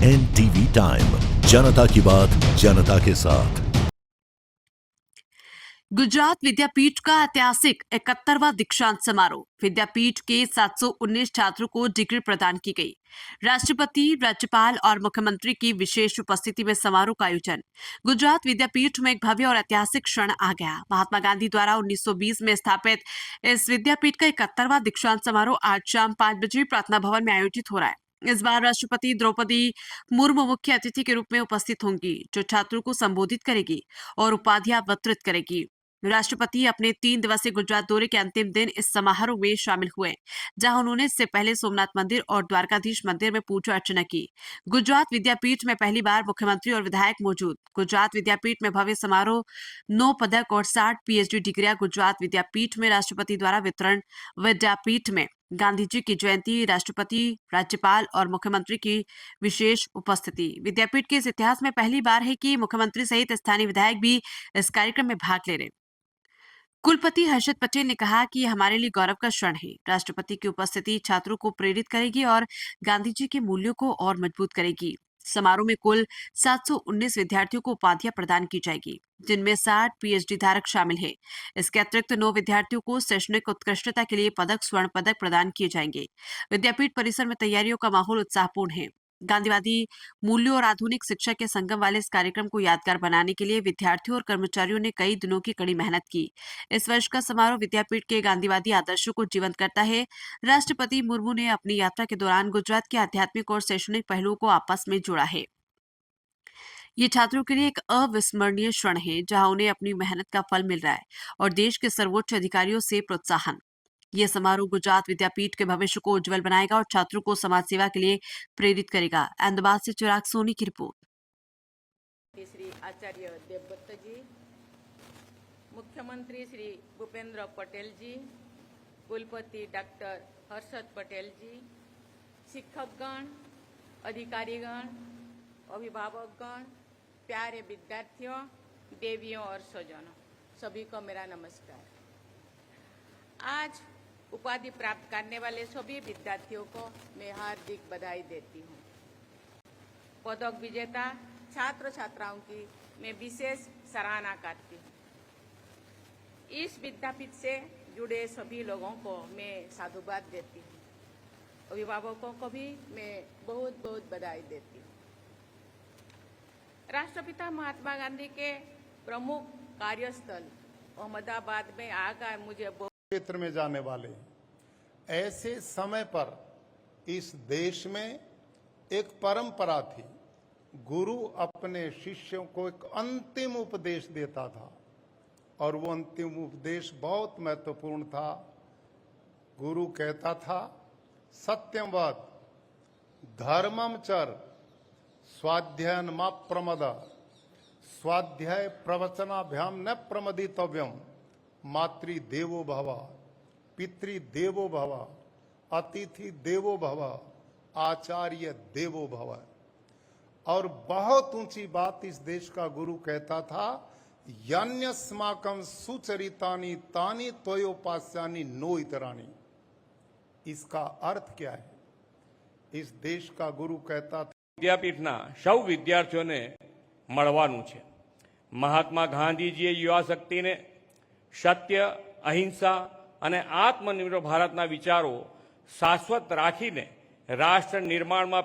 NTV time, जनता की बात जनता के साथ। गुजरात विद्यापीठ का ऐतिहासिक 71वां दीक्षांत समारोह। विद्यापीठ के 719 छात्रों को डिग्री प्रदान की गई। राष्ट्रपति, राज्यपाल और मुख्यमंत्री की विशेष उपस्थिति में समारोह का आयोजन। गुजरात विद्यापीठ में एक भव्य और ऐतिहासिक क्षण आ गया। महात्मा गांधी द्वारा 1920 में स्थापित इस विद्यापीठ का 71वां दीक्षांत समारोह आज शाम 5 बजे प्रार्थना भवन में आयोजित हो रहा है। इस बार राष्ट्रपति द्रौपदी मुर्मू मुख्य अतिथि के रूप में उपस्थित होंगी, जो छात्रों को संबोधित करेगी और उपाधियां वितरित करेगी। राष्ट्रपति अपने 3 दिवसीय गुजरात दौरे के अंतिम दिन इस समारोह में शामिल हुए, जहां उन्होंने इससे पहले सोमनाथ मंदिर और द्वारकाधीश मंदिर में पूजा अर्चना की। गुजरात विद्यापीठ में पहली बार मुख्यमंत्री और विधायक मौजूद। गुजरात विद्यापीठ में भव्य समारोह, 9 पदक और 60 PhD डिग्रियां। गुजरात विद्यापीठ में राष्ट्रपति द्वारा वितरण। विद्यापीठ में गांधी जी की जयंती, राष्ट्रपति, राज्यपाल और मुख्यमंत्री की विशेष उपस्थिति। विद्यापीठ के इस इतिहास में पहली बार है कि मुख्यमंत्री सहित स्थानीय विधायक भी इस कार्यक्रम में भाग ले रहे। कुलपति हर्षद पटेल ने कहा कि यह हमारे लिए गौरव का क्षण है। राष्ट्रपति की उपस्थिति छात्रों को प्रेरित करेगी और गांधी जी के मूल्यों को और मजबूत करेगी। समारोह में कुल 719 विद्यार्थियों को उपाधियां प्रदान की जाएगी, जिनमें 60 PhD धारक शामिल हैं। इसके अतिरिक्त 9 विद्यार्थियों को शैक्षणिक उत्कृष्टता के लिए पदक, स्वर्ण पदक प्रदान किए जाएंगे। विद्यापीठ परिसर में तैयारियों का माहौल उत्साहपूर्ण है। गांधीवादी मूल्यों और आधुनिक शिक्षा के संगम वाले इस कार्यक्रम को यादगार बनाने के लिए विद्यार्थियों और कर्मचारियों ने कई दिनों की कड़ी मेहनत की। इस वर्ष का समारोह विद्यापीठ के गांधीवादी आदर्शों को जीवंत करता है। राष्ट्रपति मुर्मू ने अपनी यात्रा के दौरान गुजरात के आध्यात्मिक और शैक्षणिक पहलुओं को आपस में जोड़ा है। ये छात्रों के लिए एक अविस्मरणीय क्षण है, जहां उन्हें अपनी मेहनत का फल मिल रहा है और देश के सर्वोच्च अधिकारियों से प्रोत्साहन। यह समारोह गुजरात विद्यापीठ के भविष्य को उज्जवल बनाएगा और छात्रों को समाज सेवा के लिए प्रेरित करेगा। अहमदाबाद से चिराग सोनी की रिपोर्ट। श्री आचार्य देवदत्त जी, मुख्यमंत्री श्री भूपेंद्र पटेल जी, कुलपति डॉक्टर हर्षद पटेल जी, शिक्षकगण, अधिकारीगण, अभिभावकगण, प्यारे विद्यार्थियों, देवियों और स्वजनों, सभी को मेरा नमस्कार। आज उपाधि प्राप्त करने वाले सभी विद्यार्थियों को मैं हार्दिक बधाई देती हूँ। पदक विजेता छात्र छात्राओं की मैं विशेष सराहना करती हूँ। इस विद्यापीठ से जुड़े सभी लोगों को मैं साधुवाद देती हूँ। अभिभावकों को भी मैं बहुत बहुत बधाई देती हूँ। राष्ट्रपिता महात्मा गांधी के प्रमुख कार्यस्थल अहमदाबाद में आकर मुझे क्षेत्र में जाने वाले ऐसे समय पर इस देश में एक परंपरा थी। गुरु अपने शिष्यों को एक अंतिम उपदेश देता था और वो अंतिम उपदेश बहुत महत्वपूर्ण था। गुरु कहता था, सत्यम वद, धर्मम चर, स्वाध्यायन मा प्रमद, स्वाध्याय प्रवचनाभ्याम न प्रमदितव्यम, मातृ देवो भव, पितृ देवो भव, अतिथि देवो भव, आचार्य देवो भव। और बहुत ऊंची बात इस देश का गुरु कहता था, यान्यस्माकं सुचरितानि तानि त्वयोपास्यानि नो इतराणि। इसका अर्थ क्या है? इस देश का गुरु कहता था, વિદ્યાપીઠના સૌ વિદ્યાર્થીઓને મળવાનું છે। મહાત્મા ગાંધીજીએ યુવા શક્તિને સત્ય, અહિંસા અને આત્મનિર્ભર ભારતના વિચારો શાશ્વત રાખીને રાષ્ટ્ર નિર્માણમાં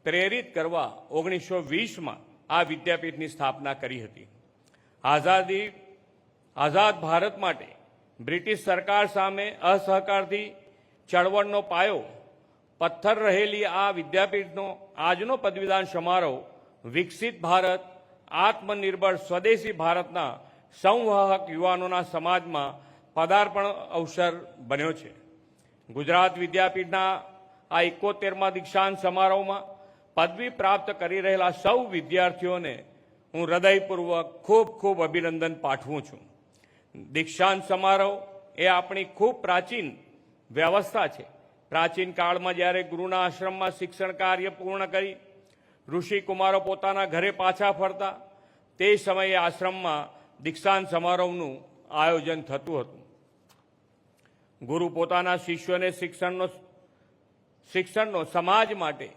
પ્રેરિત કરવા 1920માં આ વિદ્યાપીઠની સ્થાપના કરી હતી। આઝાદ ભારત માટે બ્રિટિશ સરકાર સામે અસહકારથી ચળવળનો પાયો પથ્થર રહેલી આ વિદ્યાપીઠનો આજનો પદવીદાન સમારોહ વિકસિત ભારત, આત્મનિર્ભર સ્વદેશી ભારતના સંવાહક યુવાનોના સમાજમાં પદાર્પણ અવસર બન્યો છે। ગુજરાત વિદ્યાપીઠના આ 71મા દીક્ષાંત સમારોહમાં પદવી પ્રાપ્ત કરી રહેલા સૌ વિદ્યાર્થીઓને હું હૃદયપૂર્વક ખૂબ ખૂબ અભિનંદન પાઠવું છું। દીક્ષાંત સમારોહ એ આપણી ખૂબ પ્રાચીન વ્યવસ્થા છે। પ્રાચીન કાળમાં જ્યારે ગુરુના આશ્રમમાં શિક્ષણ કાર્ય પૂર્ણ કરી ઋષિ કુમારો પોતાના ઘરે પાછા ફરતા, તે સમયે આશ્રમમાં દીક્ષાંત સમારોહનું આયોજન થતું હતું। ગુરુ પોતાના શિષ્યોને શિક્ષણનો સમાજ માટે